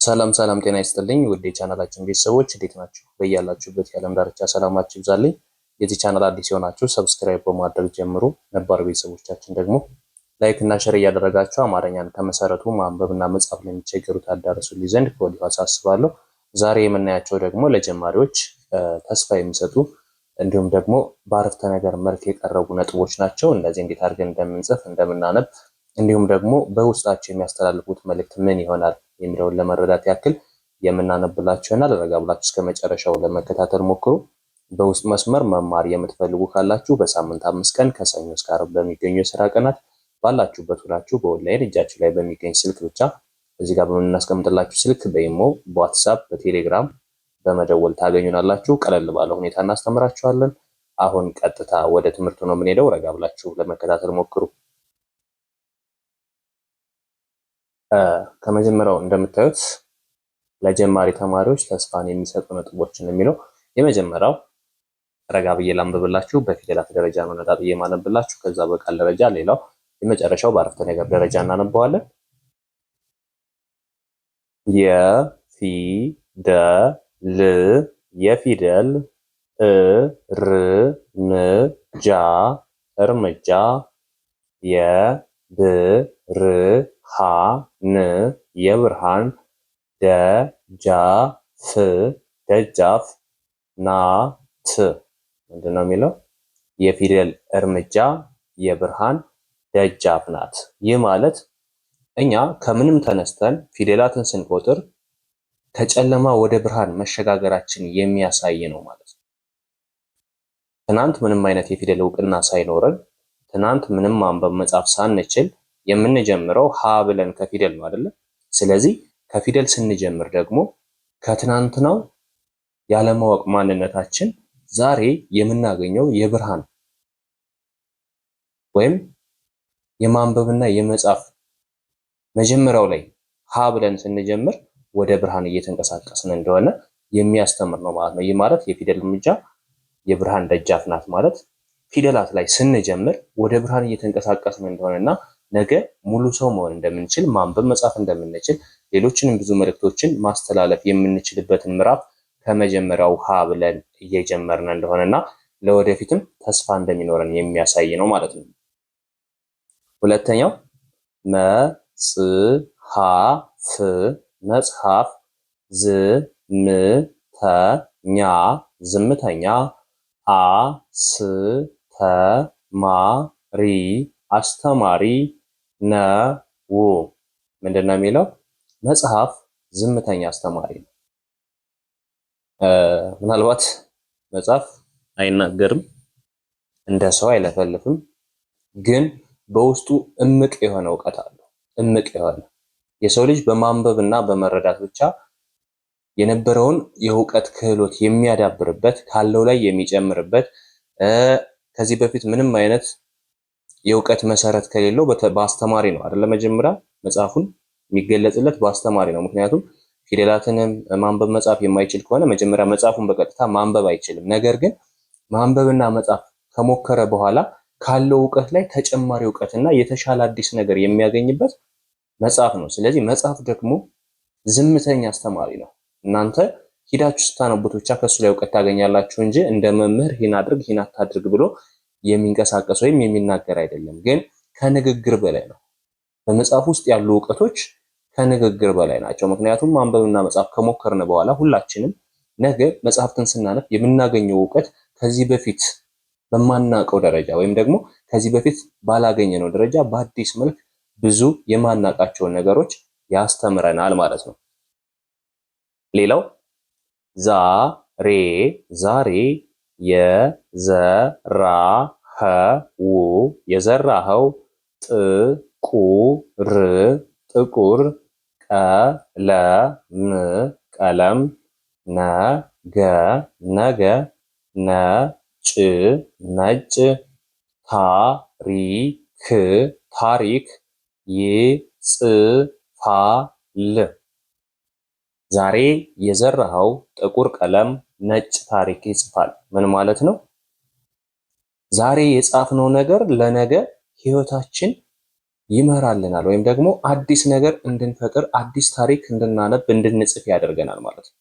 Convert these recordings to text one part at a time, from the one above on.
ሰላም ሰላም ጤና ይስጥልኝ ውድ የቻናላችን ቤተሰቦች እንዴት ናችሁ? በያላችሁበት የዓለም ዳርቻ ሰላማችሁ ይብዛልኝ። የዚህ ቻናል አዲስ የሆናችሁ ሰብስክራይብ በማድረግ ጀምሩ። ነባር ቤተሰቦቻችን ደግሞ ላይክ እና ሼር እያደረጋችሁ አማርኛን ከመሰረቱ ማንበብና መጻፍ ለሚቸገሩት አዳርሱልኝ ዘንድ ከወዲሁ አሳስባለሁ። ዛሬ የምናያቸው ደግሞ ለጀማሪዎች ተስፋ የሚሰጡ እንዲሁም ደግሞ በአረፍተ ነገር መልክ የቀረቡ ነጥቦች ናቸው። እነዚህ እንዴት አድርገን እንደምንጽፍ እንደምናነብ እንዲሁም ደግሞ በውስጣቸው የሚያስተላልፉት መልእክት ምን ይሆናል የሚለውን ለመረዳት ያክል የምናነብላችሁ ይሆናል። ረጋ ብላችሁ እስከ መጨረሻው ለመከታተል ሞክሩ። በውስጥ መስመር መማር የምትፈልጉ ካላችሁ በሳምንት 5 ቀን ከሰኞ እስከ ዓርብ በሚገኙ የስራ ቀናት ባላችሁበት ሁላችሁ በኦንላይን እጃችሁ ላይ በሚገኝ ስልክ ብቻ እዚህ ጋር በምናስቀምጥላችሁ ስልክ በኢሞ፣ በዋትስአፕ፣ በቴሌግራም በመደወል ታገኙናላችሁ። ቀለል ባለ ሁኔታ እናስተምራችኋለን። አሁን ቀጥታ ወደ ትምህርቱ ነው የምንሄደው። ረጋ ብላችሁ ለመከታተል ሞክሩ። ከመጀመሪያው እንደምታዩት ለጀማሪ ተማሪዎች ተስፋን የሚሰጡ ነጥቦችን የሚለው የመጀመሪያው ረጋ ብዬ ላንብብላችሁ። በፊደላት ደረጃ ነው ነጣጥዬ ማነብላችሁ። ከዛ በቃል ደረጃ ሌላው የመጨረሻው በአረፍተ ነገር ደረጃ እናነባዋለን። የፊደል እርምጃ የብርሃን ደጃፍ ናት። ምንድነው የሚለው? የፊደል እርምጃ የብርሃን ደጃፍ ናት። ይህ ማለት እኛ ከምንም ተነስተን ፊደላትን ስንቆጥር ከጨለማ ወደ ብርሃን መሸጋገራችን የሚያሳይ ነው ማለት ነው። ትናንት ምንም አይነት የፊደል እውቅና ሳይኖረን ትናንት ምንም ማንበብ መጻፍ ሳንችል የምንጀምረው ሀ ብለን ከፊደል ነው አይደለ? ስለዚህ ከፊደል ስንጀምር ደግሞ ከትናንትናው ያለማወቅ ማንነታችን ዛሬ የምናገኘው የብርሃን ወይም የማንበብና የመጻፍ መጀመሪያው ላይ ሀ ብለን ስንጀምር ወደ ብርሃን እየተንቀሳቀስን እንደሆነ የሚያስተምር ነው ማለት ነው። ይህ ማለት የፊደል እርምጃ የብርሃን ደጃፍ ናት ማለት ፊደላት ላይ ስንጀምር ወደ ብርሃን እየተንቀሳቀስን እንደሆነና ነገ ሙሉ ሰው መሆን እንደምንችል ማንበብ መጻፍ እንደምንችል ሌሎችንም ብዙ መልእክቶችን ማስተላለፍ የምንችልበትን ምዕራፍ ከመጀመሪያው ሀ ብለን እየጀመርን እንደሆነና ለወደፊትም ተስፋ እንደሚኖረን የሚያሳይ ነው ማለት ነው። ሁለተኛው መጽሐፍ ዝምተኛ አስተማሪ ነው። ምንድነው የሚለው? መጽሐፍ ዝምተኛ አስተማሪ ነው። ምናልባት መጽሐፍ አይናገርም፣ እንደ ሰው አይለፈልፍም፣ ግን በውስጡ እምቅ የሆነ እውቀት አለው። እምቅ የሆነ የሰው ልጅ በማንበብ እና በመረዳት ብቻ የነበረውን የእውቀት ክህሎት የሚያዳብርበት ካለው ላይ የሚጨምርበት ከዚህ በፊት ምንም አይነት የእውቀት መሰረት ከሌለው በአስተማሪ ነው አይደለ? መጀመሪያ መጽሐፉን የሚገለጽለት በአስተማሪ ነው። ምክንያቱም ፊደላትንም ማንበብ መጻፍ የማይችል ከሆነ መጀመሪያ መጽሐፉን በቀጥታ ማንበብ አይችልም። ነገር ግን ማንበብና መጻፍ ከሞከረ በኋላ ካለው እውቀት ላይ ተጨማሪ እውቀትና የተሻለ አዲስ ነገር የሚያገኝበት መጽሐፍ ነው። ስለዚህ መጽሐፍ ደግሞ ዝምተኛ አስተማሪ ነው። እናንተ ሂዳችሁ ስታነቡት ብቻ ከሱ ላይ እውቀት ታገኛላችሁ እንጂ እንደ መምህር ይህን አድርግ ይህን አታድርግ ብሎ የሚንቀሳቀስ ወይም የሚናገር አይደለም። ግን ከንግግር በላይ ነው። በመጽሐፍ ውስጥ ያሉ እውቀቶች ከንግግር በላይ ናቸው። ምክንያቱም ማንበብና መጻፍ ከሞከርን በኋላ ሁላችንም ነገ መጽሐፍትን ስናነብ የምናገኘው እውቀት ከዚህ በፊት በማናውቀው ደረጃ ወይም ደግሞ ከዚህ በፊት ባላገኘነው ደረጃ በአዲስ መልክ ብዙ የማናውቃቸውን ነገሮች ያስተምረናል ማለት ነው። ሌላው ዛሬ የዘራኸው ጥቁር ቀለም ነገ ነጭ ታሪክ ይጽፋል። ዛሬ የዘራኸው ጥቁር ቀለም ነጭ ታሪክ ይጽፋል። ምን ማለት ነው? ዛሬ የጻፍነው ነገር ለነገ ህይወታችን ይመራልናል ወይም ደግሞ አዲስ ነገር እንድንፈጥር አዲስ ታሪክ እንድናነብ እንድንጽፍ ያደርገናል ማለት ነው።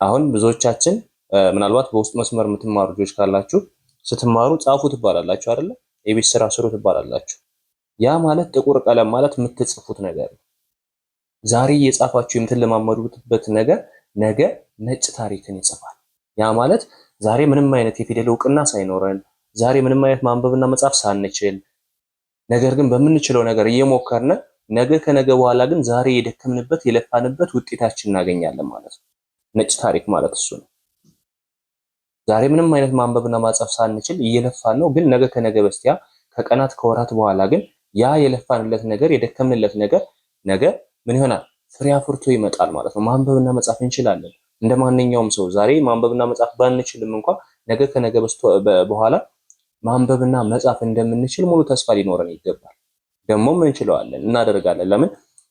አሁን ብዙዎቻችን ምናልባት በውስጥ መስመር የምትማሩ ልጆች ካላችሁ ስትማሩ ጻፉ ትባላላችሁ አይደለ? የቤት ስራ ስሩ ትባላላችሁ። ያ ማለት ጥቁር ቀለም ማለት የምትጽፉት ነገር ነው። ዛሬ እየጻፋችሁ የምትለማመዱበት ነገር ነገ ነጭ ታሪክን ይጽፋል። ያ ማለት ዛሬ ምንም አይነት የፊደል እውቅና ሳይኖረን ዛሬ ምንም አይነት ማንበብና መጻፍ ሳንችል ነገር ግን በምንችለው ነገር እየሞከርን ነገ ከነገ በኋላ ግን ዛሬ የደከምንበት የለፋንበት ውጤታችን እናገኛለን ማለት ነው። ነጭ ታሪክ ማለት እሱ ነው። ዛሬ ምንም አይነት ማንበብና ማጻፍ ሳንችል እየለፋን ነው፣ ግን ነገ ከነገ በስቲያ ከቀናት ከወራት በኋላ ግን ያ የለፋንለት ነገር የደከምንለት ነገር ነገ ምን ይሆናል? ፍሬ አፍርቶ ይመጣል ማለት ነው። ማንበብና መጻፍ እንችላለን እንደ ማንኛውም ሰው። ዛሬ ማንበብና መጻፍ ባንችልም እንኳን ነገ ከነገ በኋላ ማንበብና መጻፍ እንደምንችል ሙሉ ተስፋ ሊኖረን ይገባል። ደግሞም እንችለዋለን፣ እናደርጋለን። ለምን?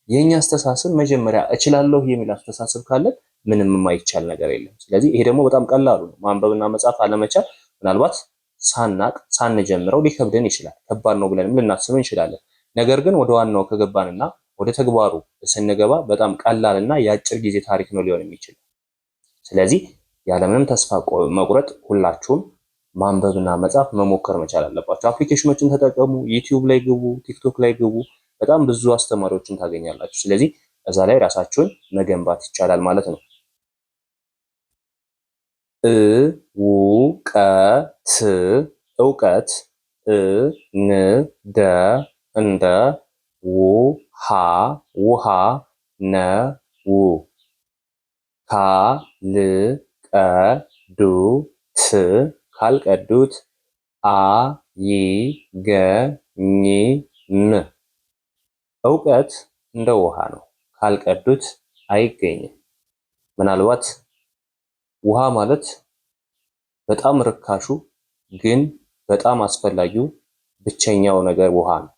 የኛ አስተሳሰብ መጀመሪያ እችላለሁ የሚል አስተሳሰብ ካለን ምንም የማይቻል ነገር የለም። ስለዚህ ይሄ ደግሞ በጣም ቀላሉ ነው። ማንበብና መጻፍ አለመቻል ምናልባት ሳንጀምረው ሊከብደን ይችላል። ከባድ ነው ብለንም ልናስብ እንችላለን። ነገር ግን ወደ ዋናው ከገባንና ወደ ተግባሩ ስንገባ በጣም ቀላልና የአጭር ጊዜ ታሪክ ነው ሊሆን የሚችል። ስለዚህ ያለምንም ተስፋ መቁረጥ ሁላችሁም ማንበብና መጻፍ መሞከር መቻል አለባችሁ። አፕሊኬሽኖችን ተጠቀሙ። ዩቲዩብ ላይ ግቡ፣ ቲክቶክ ላይ ግቡ። በጣም ብዙ አስተማሪዎችን ታገኛላችሁ። ስለዚህ እዛ ላይ ራሳችሁን መገንባት ይቻላል ማለት ነው። እውቀት እውቀት እንደ ውሃ ውሃ ነው። ካልቀዱት አይገኝም። እውቀት እንደ ውሃ ነው፣ ካልቀዱት አይገኝም። ምናልባት ውሃ ማለት በጣም ርካሹ ግን በጣም አስፈላጊው ብቸኛው ነገር ውሃ ነው።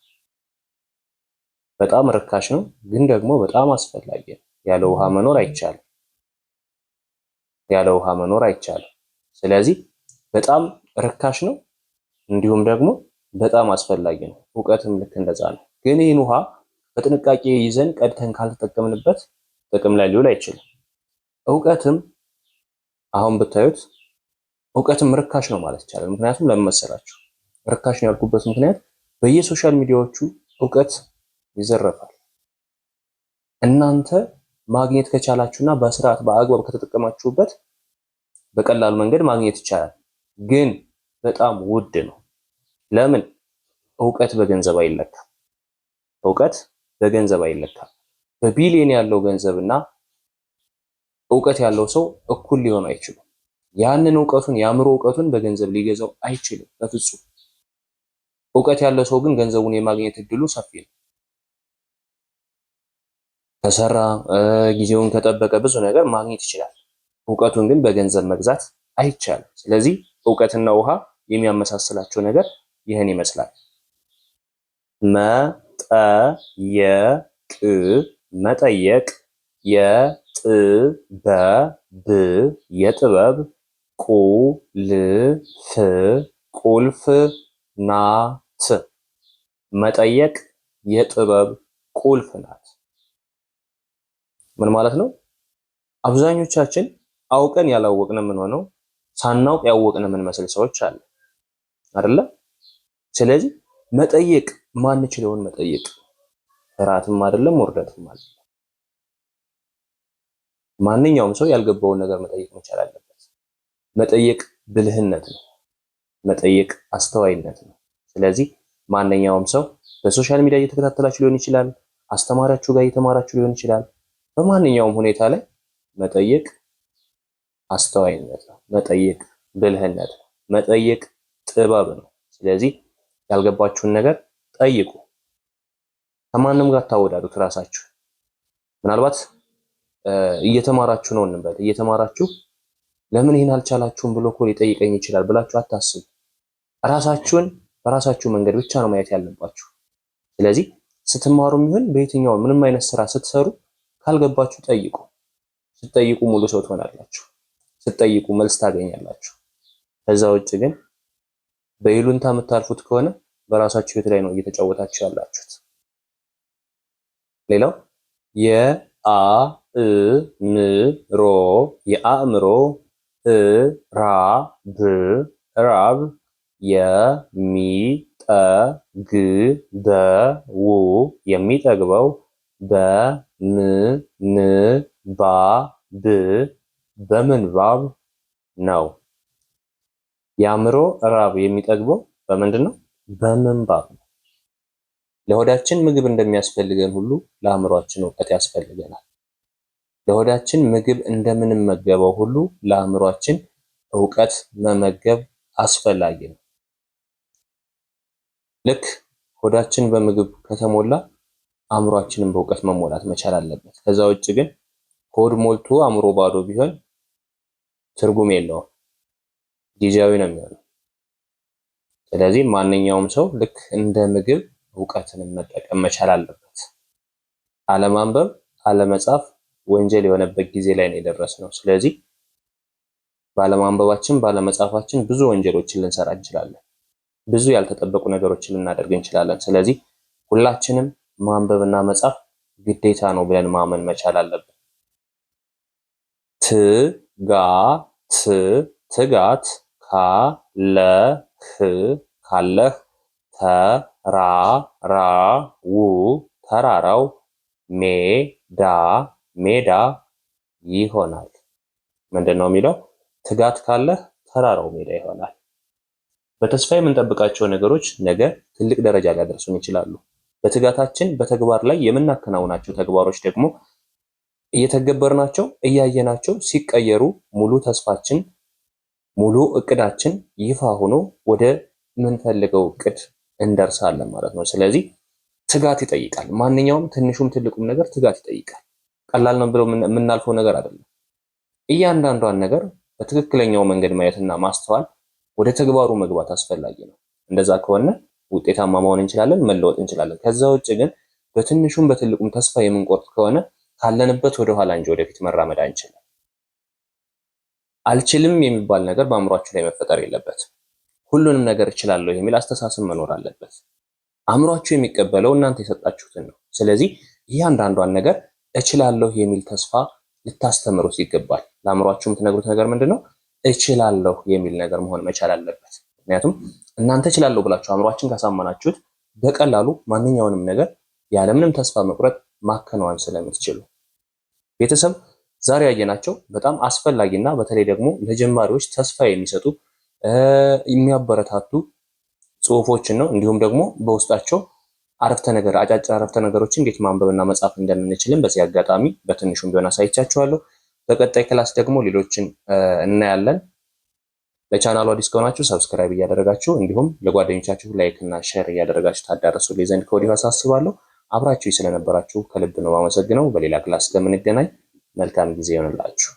በጣም ርካሽ ነው ግን ደግሞ በጣም አስፈላጊ ነው። ያለ ውሃ መኖር አይቻልም። ያለ ውሃ መኖር አይቻልም። ስለዚህ በጣም ርካሽ ነው እንዲሁም ደግሞ በጣም አስፈላጊ ነው። እውቀትም ልክ እንደዛ ነው። ግን ይህን ውሃ በጥንቃቄ ይዘን ቀድተን ካልተጠቀምንበት ጥቅም ላይ ሊውል አይችልም። እውቀትም አሁን ብታዩት እውቀትም ርካሽ ነው ማለት ይቻላል። ምክንያቱም ለምን መሰላችሁ? ርካሽ ነው ያልኩበት ምክንያት በየሶሻል ሚዲያዎቹ እውቀት ይዘረፋል። እናንተ ማግኘት ከቻላችሁና በስርዓት በአግባብ ከተጠቀማችሁበት በቀላሉ መንገድ ማግኘት ይቻላል። ግን በጣም ውድ ነው። ለምን? እውቀት በገንዘብ አይለካም። እውቀት በገንዘብ አይለካም። በቢሊዮን ያለው ገንዘብና እውቀት ያለው ሰው እኩል ሊሆኑ አይችሉም። ያንን እውቀቱን የአእምሮ እውቀቱን በገንዘብ ሊገዛው አይችልም በፍጹም። እውቀት ያለው ሰው ግን ገንዘቡን የማግኘት እድሉ ሰፊ ነው። ከሰራ ጊዜውን ከጠበቀ ብዙ ነገር ማግኘት ይችላል። እውቀቱን ግን በገንዘብ መግዛት አይቻልም። ስለዚህ እውቀትና ውሃ የሚያመሳስላቸው ነገር ይህን ይመስላል። መጠየቅ የጥበብ ቁልፍ ናት። መጠየቅ የጥበብ ቁልፍ ናት። ምን ማለት ነው? አብዛኞቻችን አውቀን ያላወቅን ምን ሆነው ሳናውቅ ያወቅን ምን መስል ሰዎች አለ አይደለ? ስለዚህ መጠየቅ ማንችለውን መጠየቅ ፍርሃትም አይደለም ውርደትም አይደለም። ማንኛውም ሰው ያልገባውን ነገር መጠየቅ መቻል አለበት። መጠየቅ ብልህነት ነው። መጠየቅ አስተዋይነት ነው። ስለዚህ ማንኛውም ሰው በሶሻል ሚዲያ እየተከታተላችሁ ሊሆን ይችላል፣ አስተማሪያችሁ ጋር እየተማራችሁ ሊሆን ይችላል። በማንኛውም ሁኔታ ላይ መጠየቅ አስተዋይነት ነው። መጠየቅ ብልህነት ነው። መጠየቅ ጥበብ ነው። ስለዚህ ያልገባችሁን ነገር ጠይቁ። ከማንም ጋር ታወዳዱት ራሳችሁ። ምናልባት እየተማራችሁ ነው እንበል። እየተማራችሁ ለምን ይህን አልቻላችሁም ብሎ እኮ ሊጠይቀኝ ይችላል ብላችሁ አታስቡ። ራሳችሁን በራሳችሁ መንገድ ብቻ ነው ማየት ያለባችሁ። ስለዚህ ስትማሩም ይሁን በየትኛው ምንም አይነት ስራ ስትሰሩ ካልገባችሁ ጠይቁ። ስትጠይቁ ሙሉ ሰው ትሆናላችሁ። ስትጠይቁ መልስ ታገኛላችሁ። ከዛ ውጭ ግን በይሉንታ የምታልፉት ከሆነ በራሳችሁ ህይወት ላይ ነው እየተጫወታችሁ ያላችሁት። ሌላው የአእምሮ ራብ የሚጠግበው በምንባብ ነው። የአእምሮ ራብ የሚጠግበው በምንድን ነው? በምንባብ ነው። ለሆዳችን ምግብ እንደሚያስፈልገን ሁሉ ለአእምሯችን እውቀት ያስፈልገናል። ለሆዳችን ምግብ እንደምንመገበው ሁሉ ለአእምሯችን እውቀት መመገብ አስፈላጊ ነው። ልክ ሆዳችን በምግብ ከተሞላ አእምሯችንን በእውቀት መሞላት መቻል አለበት። ከዛ ውጭ ግን ሆድ ሞልቶ አእምሮ ባዶ ቢሆን ትርጉም የለውም፣ ጊዜያዊ ነው የሚሆነው። ስለዚህ ማንኛውም ሰው ልክ እንደ ምግብ እውቀትን መጠቀም መቻል አለበት። አለማንበብ፣ አለመጻፍ ወንጀል የሆነበት ጊዜ ላይ ነው የደረስነው። ስለዚህ ባለማንበባችን፣ ባለመጻፋችን ብዙ ወንጀሎችን ልንሰራ እንችላለን። ብዙ ያልተጠበቁ ነገሮችን ልናደርግ እንችላለን። ስለዚህ ሁላችንም ማንበብና መጻፍ ግዴታ ነው ብለን ማመን መቻል አለብን። ትጋት ካለህ ተራራው ሜዳ ይሆናል። ምንድን ነው የሚለው? ትጋት ካለህ ተራራው ሜዳ ይሆናል። በተስፋ የምንጠብቃቸው ነገሮች ነገ ትልቅ ደረጃ ሊያደርሱን ይችላሉ። በትጋታችን በተግባር ላይ የምናከናውናቸው ተግባሮች ደግሞ እየተገበርናቸው እያየናቸው ሲቀየሩ ሙሉ ተስፋችን ሙሉ እቅዳችን ይፋ ሆኖ ወደ ምንፈልገው እቅድ እንደርሳለን ማለት ነው። ስለዚህ ትጋት ይጠይቃል። ማንኛውም ትንሹም ትልቁም ነገር ትጋት ይጠይቃል። ቀላል ነው ብሎ የምናልፈው ነገር አይደለም። እያንዳንዷን ነገር በትክክለኛው መንገድ ማየትና ማስተዋል ወደ ተግባሩ መግባት አስፈላጊ ነው። እንደዛ ከሆነ ውጤታማ መሆን እንችላለን፣ መለወጥ እንችላለን። ከዛ ውጭ ግን በትንሹም በትልቁም ተስፋ የምንቆርጥ ከሆነ ካለንበት ወደኋላ እንጂ ወደፊት መራመድ አንችልም። አልችልም የሚባል ነገር በአእምሯችሁ ላይ መፈጠር የለበትም። ሁሉንም ነገር እችላለሁ የሚል አስተሳሰብ መኖር አለበት። አእምሯችሁ የሚቀበለው እናንተ የሰጣችሁትን ነው። ስለዚህ እያንዳንዷን ነገር እችላለሁ የሚል ተስፋ ልታስተምሩት ይገባል። ለአእምሯችሁ የምትነግሩት ነገር ምንድነው? እችላለሁ የሚል ነገር መሆን መቻል አለበት። ምክንያቱም እናንተ እችላለሁ ብላችሁ አእምሯችን ካሳመናችሁት በቀላሉ ማንኛውንም ነገር ያለምንም ተስፋ መቁረጥ ማከናወን ስለምትችሉ ቤተሰብ ዛሬ ያየናቸው በጣም አስፈላጊና በተለይ ደግሞ ለጀማሪዎች ተስፋ የሚሰጡ የሚያበረታቱ ጽሁፎችን ነው። እንዲሁም ደግሞ በውስጣቸው አጫጭር አረፍተ ነገሮችን እንዴት ማንበብና መጻፍ እንደምንችልም በዚህ አጋጣሚ በትንሹም ቢሆን አሳይቻችኋለሁ። በቀጣይ ክላስ ደግሞ ሌሎችን እናያለን። ለቻናሉ አዲስ ከሆናችሁ ሰብስክራይብ እያደረጋችሁ እንዲሁም ለጓደኞቻችሁ ላይክ እና ሼር እያደረጋችሁ ታዳርሱልኝ ዘንድ ከወዲሁ አሳስባለሁ። አብራችሁ ስለነበራችሁ ከልብ ነው የማመሰግነው። በሌላ ክላስ እስከምንገናኝ መልካም ጊዜ ይሆንላችሁ።